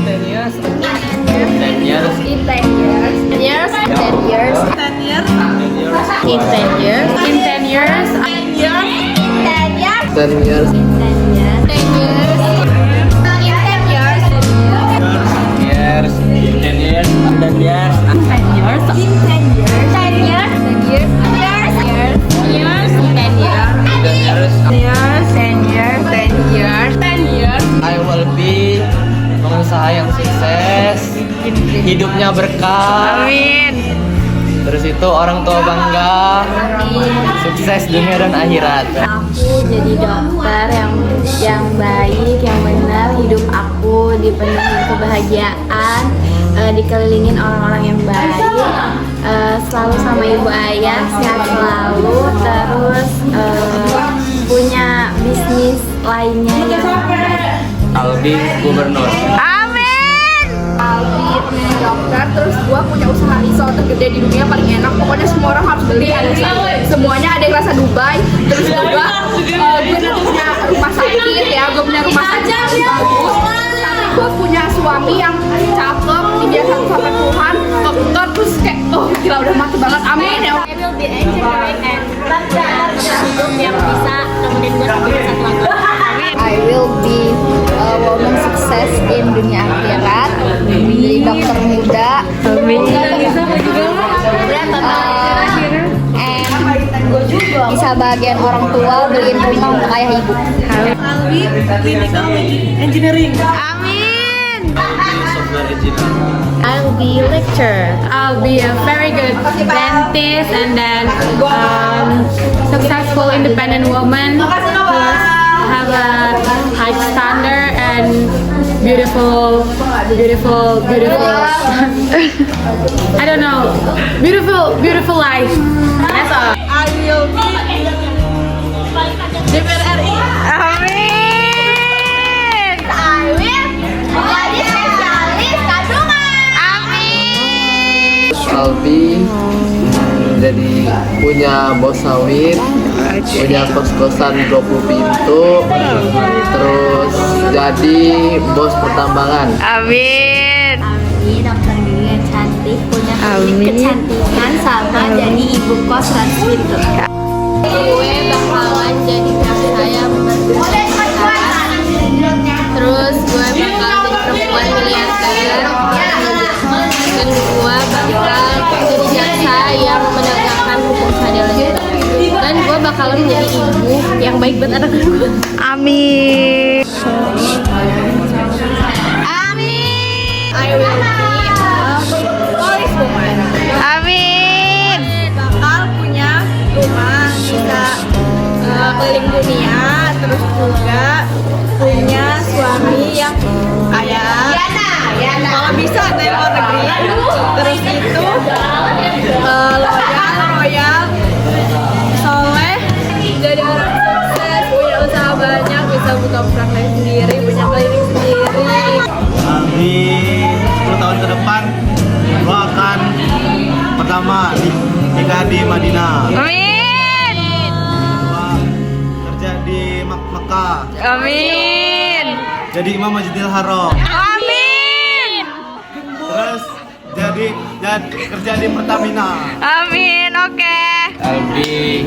10 years. In 10 years. In 10 years. 10 years. 10 years. 10 years. In 10 years. In 10 years. In 10 years. 10 years. In 10 years. 10 years. Years. 10 years. 10 years. 10 years. 10 years. 10 years. 10 years. 10 years. 10 years. 10 years. 10 years. 10 years. 10 years. 10 years. I will be pengusaha yang sukses, hidupnya berkah. Amin. Terus itu orang tua bangga, sukses dunia dan akhirat. Aku jadi dokter yang baik, yang benar. Hidup aku dipenuhi kebahagiaan, dikelilingin orang-orang yang baik, selalu sama ibu ayah, sehat selalu, terus punya bisnis lainnya yang Albi gubernur. Albi punya dokter, terus gua punya usaha risol tergede di dunia paling enak. Pokoknya semua orang harus beli, semuanya ada yang rasa Dubai. Terus juga gue punya rumah sakit ya, gue punya rumah sakit yang bagus. Gue punya suami yang cakep, dia sama Tuhan, dokter, terus kayak gila udah mati banget. Amin ya. I will be engineering and hidup yang bisa nemenin gue sampai satu lagi. I will be a woman sukses in dunia akhirat, jadi dokter muda. Amin. And bisa bagian orang tua beliin rumah untuk ayah ibu. Albi clinical engineering. Amin. Software engineer. I'll be lecturer. I'll be a very good dentist and then successful independent woman who have a high standard and beautiful. I don't know, beautiful life. That's all. I will be DPR RI. Amin. I will jadi spesialis kandungan. Amin. Albi jadi punya bos sawit, punya kos-kosan 20 pintu, terus jadi bos pertambangan. Amin. Albi dokter gigi yang cantik, punya klinik kecantikan sama jadi ibu kos 100 pintu. Gue bakalan jadi saya berkesan. Terus gue bakal jadi perempuan miliarder. Dan gue bakal jadi jaksa yang menegakkan hukum keadilan. Dan gue bakalan menjadi ibu yang baik buat anak gue. Amin. Amin. I will be a police woman. Amin. Bakal punya rumah bisa keliling dunia, terus juga punya suami yang kaya. Kalau bisa dari luar negeri. Terus itu loyal, soleh, jadi orang sukses, punya usaha banyak, bisa buka praktek sendiri, punya klinik sendiri. Di 10 tahun ke depan gua akan pertama nikah di Madinah. Amin. Kedua, kerja di Mekah. Amin. Jadi Imam Masjidil Haram. Amin. Terus jadi kerja di Pertamina. Amin. Oke. Albi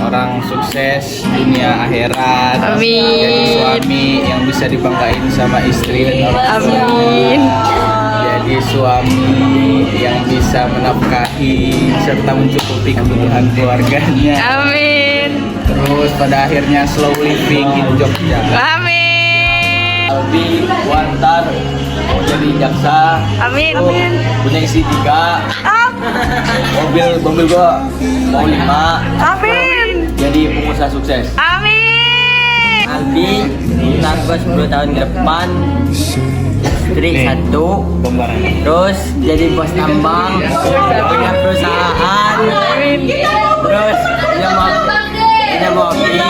orang sukses dunia akhirat. Amin. Jadi suami yang bisa dibanggain sama istri dan orang tua. Amin. Jadi suami yang bisa menafkahi serta mencukupi kebutuhan keluarganya. Amin. Terus pada akhirnya slow living in Jogja. Amin. Albi Wantar mau jadi jaksa. Amin. Punya istri 3. Mobil gua mau 5. Amin. Jadi pengusaha sukses. Amin. Albi, ntar gue 10 tahun ke depan istri 1, terus jadi bos tambang, punya perusahaan, terus punya mobil, punya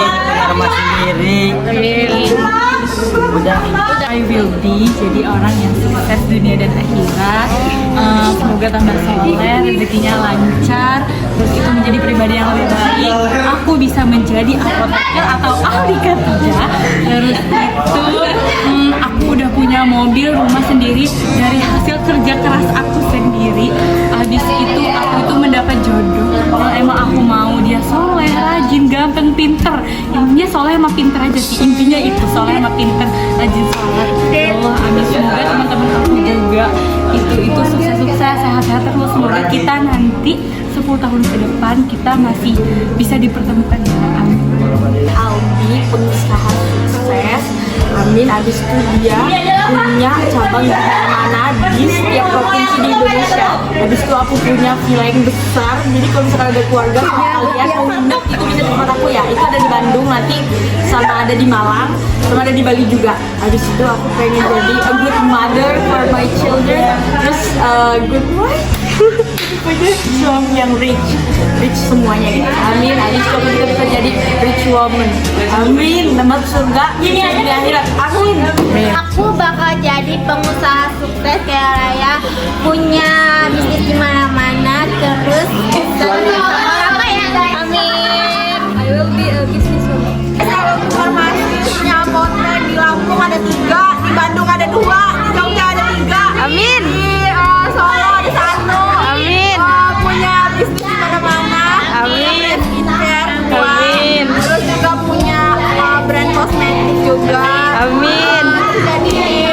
rumah sendiri. Udah. I will be jadi orang yang sukses dunia dan akhirat. Semoga tambah soleh, rezekinya lancar, terus itu menjadi pribadi yang lebih baik. Aku bisa menjadi apoteker atau ahli kerja. Terus itu aku udah punya mobil, rumah sendiri dari hasil kerja keras aku sendiri. Habis itu aku itu mendapat jodoh. Kalau emang aku mau dia soleh, rajin, ganteng, pinter. Intinya soleh sama pinter aja sih. Intinya itu soleh sama pinter, rajin sholat. Ya Allah, amin. Semoga teman-teman aku juga itu sukses-sukses, sehat-sehat terus. Semoga kita nanti 10 tahun ke depan kita masih bisa dipertemukan ya. Amin. Aldi pengusaha sukses. Amin. Habis itu dia punya cabang di mana-mana di setiap provinsi di Indonesia. Habis itu aku punya villa yang besar. Jadi kalau misalkan ada keluarga sama kalian mau nginep itu bisa di tempat aku ya. Itu ada di Bandung nanti, sama ada di Malang, sama ada di Bali juga. Habis itu aku pengen jadi a good mother for my children. Terus good wife. Punya suami yang rich semuanya gitu. Amin. Habis itu kita bisa jadi rich woman. Amin. Dapat surga ini di akhirat. Amin. Aku bakal jadi pengusaha sukses kayak Raya, punya bisnis di mana-mana, terus apa ya? Amin. I will be a businesswoman. Kalau informasi punya outlet di Lampung ada 3, di Bandung ada 2, di Jogja ada 3. Amin. Di Solo ada 1. Amin. Punya bisnis di mana-mana. Amin. Skincare, Amin. terus juga punya brand kosmetik juga. Amin. Jadi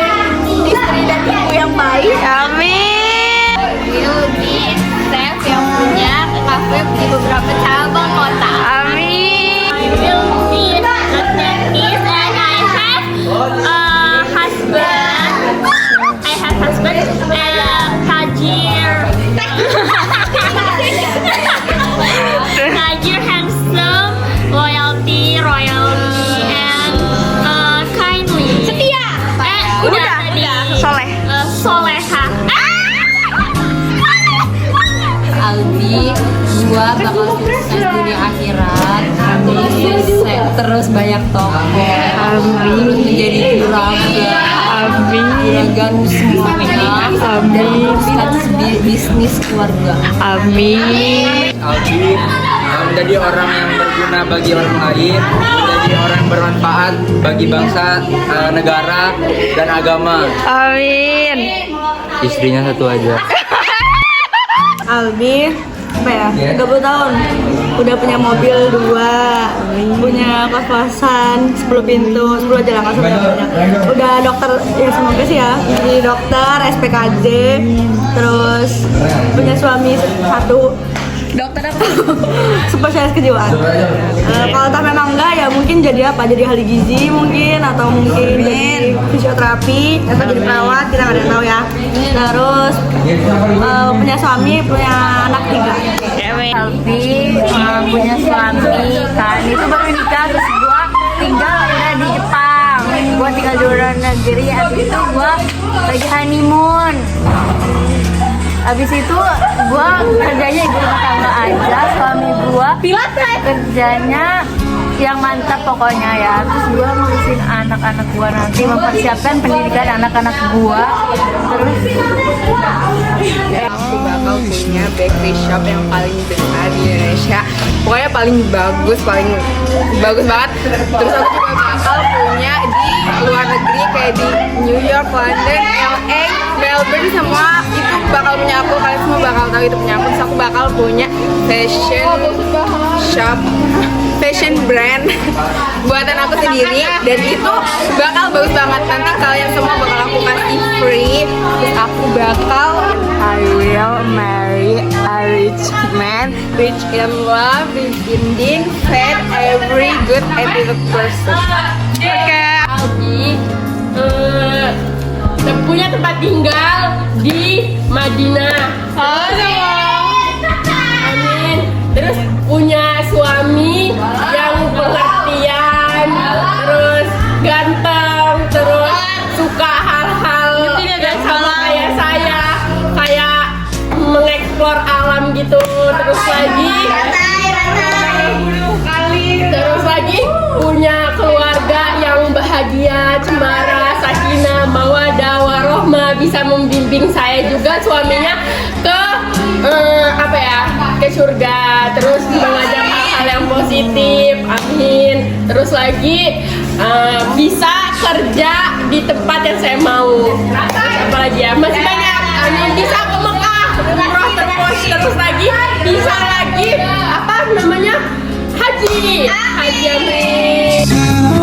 istri dan ibu yang baik. Amin. Will be chef yang punya kafe di beberapa cabang kota. Amin. I will be a dentist and I have husband tajir. Tajir, handsome, royalty and kindly. Setia. Udah tadi. Soleh. Soleha. Aldi, gua bakal sukses dunia akhirat, terus banyak toko, terus menjadi juragan semuanya, dan merupakan bisnis keluarga. Aldi menjadi orang yang berguna bagi orang lain, menjadi orang yang bermanfaat bagi bangsa, negara, dan agama. Amin. Istrinya satu aja. Aldi, apa ya, 30 tahun udah punya mobil 2, punya kos-kosan 10 pintu, 10 aja lah, nggak sampai banyak. Udah dokter, ya semoga sih ya, jadi dokter, SPKJ, terus punya suami 1. Dokter apa? Spesialis kejiwaan. Kalau tak memang enggak ya mungkin jadi apa? Jadi ahli gizi mungkin, atau mungkin jadi fisioterapi, atau jadi perawat, kita nggak ada yang tahu ya. Terus punya suami, punya anak 3. Aldi punya suami kan, itu baru nikah, terus gua tinggal udah di Jepang, gua tinggal di luar negeri. Habis itu gua lagi honeymoon. Habis itu gua kerjanya ibu rumah tangga aja, suami gua kerjanya yang mantap pokoknya ya. Terus gua ngurusin anak-anak gua, nanti mempersiapkan pendidikan anak-anak gua. Terus Aku bakal punya bakery shop yang paling besar di Indonesia. Pokoknya paling bagus banget. Terus aku juga bakal punya di luar negeri kayak di New York, London, LA, Melbourne, semua itu bakal punya aku. Kalian semua bakal tahu itu punya aku. Terus aku bakal punya fashion shop, fashion brand buatan aku sendiri, dan itu bakal bagus banget. Nanti kalian semua bakal aku kasih free. Terus aku bakal I will marry a rich man, rich in love, rich in being fed, every good attitude person. Oke. Aldi punya tempat tinggal di Madinah. Amin. Terus punya suami yang pengertian, terus ganteng, terus suka hal-hal yang sama kayak saya, kayak mengeksplor alam gitu. Terus lagi punya keluarga yang bahagia, cemara, sakinah, mawadah, warohmah, bisa membimbing saya juga suaminya ke ke surga, terus mengajak hal-hal yang positif. Habis nikahin. Terus lagi bisa kerja di tempat yang saya mau. Terus apa lagi ya? Masih banyak. Amin. Bisa ke Mekah, umroh terus lagi bisa lagi apa namanya? Haji. Haji amin.